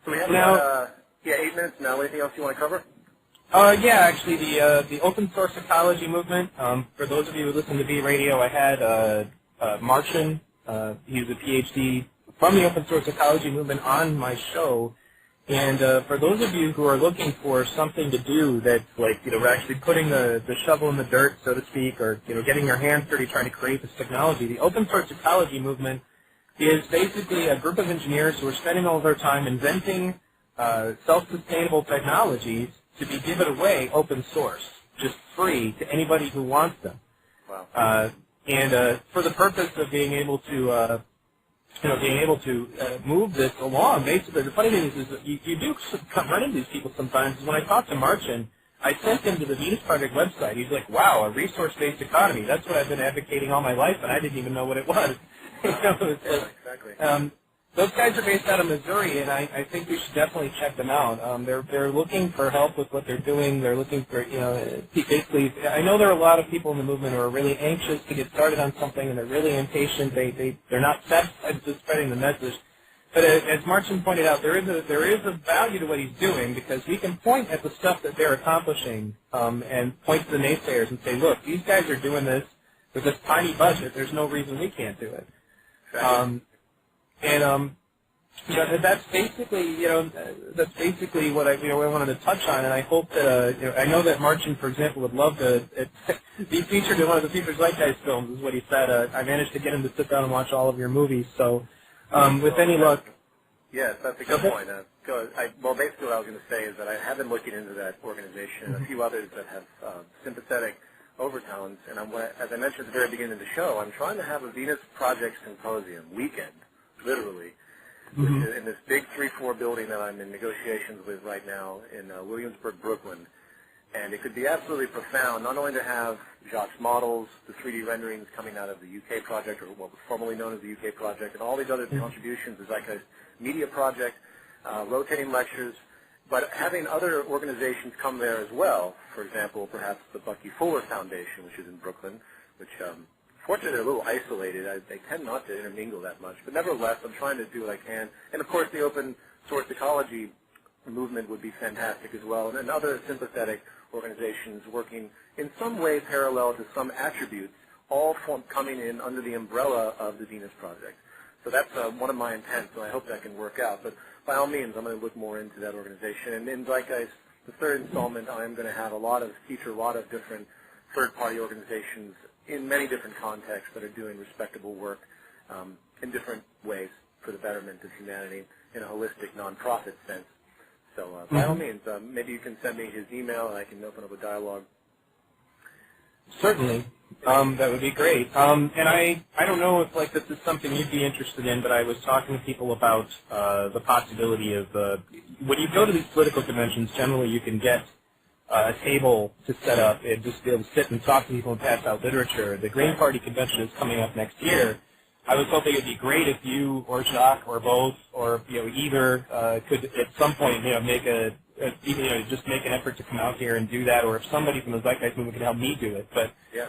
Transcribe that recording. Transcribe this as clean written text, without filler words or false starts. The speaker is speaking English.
So we have now, about, 8 minutes now. Anything else you want to cover? Yeah, actually, the open source ecology movement. For those of you who listen to B Radio, I had Martian. He's a PhD from the open source ecology movement on my show. And for those of you who are looking for something to do that's like, we're actually putting the shovel in the dirt, so to speak, or, getting your hands dirty trying to create this technology, the open source ecology movement is basically a group of engineers who are spending all their time inventing self-sustainable technologies to be given away open source, just free to anybody who wants them. Wow. And for the purpose of being able to move this along, basically, the funny thing is that you do run into these people sometimes. When I talked to Marcin, I sent him to the Venus Project website. He's like, wow, a resource-based economy. That's what I've been advocating all my life, and I didn't even know what it was. Exactly. Those guys are based out of Missouri, and I think we should definitely check them out. They're looking for help with what they're doing. They're looking for, basically, I know there are a lot of people in the movement who are really anxious to get started on something, and they're really impatient. They're not satisfied with spreading the message. But as Marcin pointed out, there is a value to what he's doing, because we can point at the stuff that they're accomplishing and point to the naysayers and say, look, these guys are doing this with this tiny budget. There's no reason we can't do it. That's basically what I wanted to touch on, and I hope that I know that Marcin, for example, would love to be featured in one of the future Zeitgeist films. Is what he said. I managed to get him to sit down and watch all of your movies. So, with any luck. Yes, that's a good point. Well, basically what I was going to say is that I have been looking into that organization and a few others that have sympathetic overtones, and as I mentioned at the very beginning of the show, I'm trying to have a Venus Project Symposium weekend, literally, in this big 3-4 building that I'm in negotiations with right now in Williamsburg, Brooklyn. And it could be absolutely profound, not only to have Jacques' models, the 3D renderings coming out of the UK project, or what was formerly known as the UK project, and all these other contributions, the Zeitgeist Media Project, rotating lectures, but having other organizations come there as well. For example, perhaps the Bucky Fuller Foundation, which is in Brooklyn, which fortunately they're a little isolated. They tend not to intermingle that much. But nevertheless, I'm trying to do what I can. And of course, the open source ecology movement would be fantastic as well. And other sympathetic organizations working in some way parallel to some attributes, all coming in under the umbrella of the Venus Project. So that's one of my intents, and I hope that can work out. But by all means, I'm going to look more into that organization. And in Zeitgeist, the third installment, I'm going to feature a lot of different third-party organizations in many different contexts that are doing respectable work in different ways for the betterment of humanity in a holistic, nonprofit sense. So by all means, maybe you can send me his email, and I can open up a dialogue. Certainly. That would be great. And I don't know if this is something you'd be interested in, but I was talking to people about the possibility of when you go to these political conventions, generally you can get a table to set up and just be able to sit and talk to people and pass out literature. The Green Party convention is coming up next year. I was hoping it would be great if you or Jacques or both or either could at some point make just make an effort to come out here and do that, or if somebody from the Zeitgeist Movement could help me do it. But yeah,